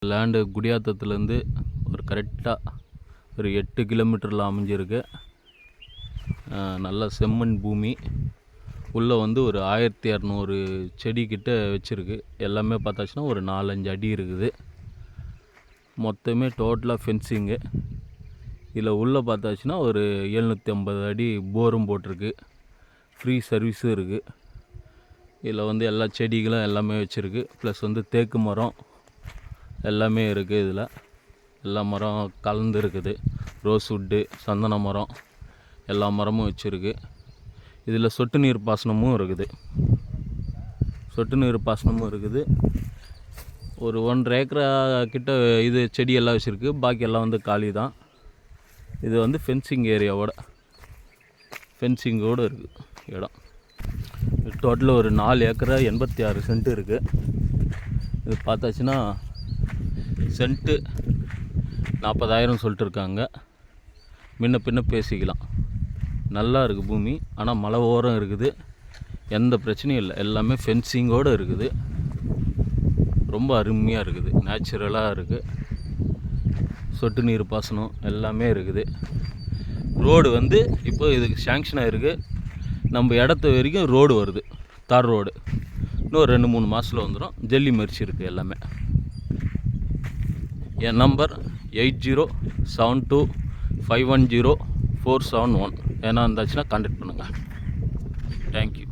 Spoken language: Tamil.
லேண்டு குடியாத்தத்துலேருந்து ஒரு கரெக்டாக ஒரு 8 கிலோமீட்டரில் அமைஞ்சிருக்கு. நல்ல செம்மண் பூமி. உள்ளே வந்து ஒரு 1200 செடிக்கிட்ட வச்சுருக்கு. எல்லாமே பார்த்தாச்சுன்னா ஒரு 4-5 அடி இருக்குது. மொத்தமே டோட்டலாக ஃபென்சிங்கு. இதில் உள்ளே பார்த்தாச்சுன்னா ஒரு 750 அடி போரும் போட்டிருக்கு. ஃப்ரீ சர்வீஸும் இருக்குது. இதில் வந்து எல்லா செடிகளும் எல்லாமே வச்சுருக்கு. ப்ளஸ் வந்து தேக்கு மரம் எல்லாமே இருக்குது. இதில் எல்லா மரம் கலந்து இருக்குது. ரோஸ்வுட்டு, சந்தன மரம், எல்லா மரமும் வச்சுருக்கு. இதில் சொட்டு நீர் பாசனமும் இருக்குது. ஒரு 1.5 ஏக்கரா கிட்ட இது செடியெல்லாம் வச்சுருக்கு. பாக்கி எல்லாம் வந்து காலி தான். இது வந்து ஃபென்சிங்கோடு இருக்குது இடம். டோட்டலாக ஒரு 4 ஏக்கரா 86 சென்ட் இருக்குது. இது பார்த்தாச்சுன்னா சென்ட்டு 40,000 சொல்லிட்டு இருக்காங்க. முன்ன பின்ன பேசிக்கலாம். நல்லா இருக்குது பூமி. ஆனால் மலை ஓரம் இருக்குது. எந்த பிரச்சனையும் இல்லை. எல்லாமே ஃபென்சிங்கோடு இருக்குது. ரொம்ப அருமையாக இருக்குது. நேச்சுரலாக இருக்குது. சொட்டு நீர் பாசனம் எல்லாமே இருக்குது. ரோடு வந்து இப்போ இதுக்கு சேங்ஷன் ஆகிருக்கு. நம்ம இடத்து வரைக்கும் ரோடு வருது. தார் ரோடு இன்னும் 2-3 மாதத்தில் வந்துடும். ஜல்லி மரிச்சு இருக்குது எல்லாமே. என் நம்பர் 8072510471. ஏன்னா இருந்தாச்சுன்னா கான்டாக்ட் பண்ணுங்கள். தேங்க்யூ.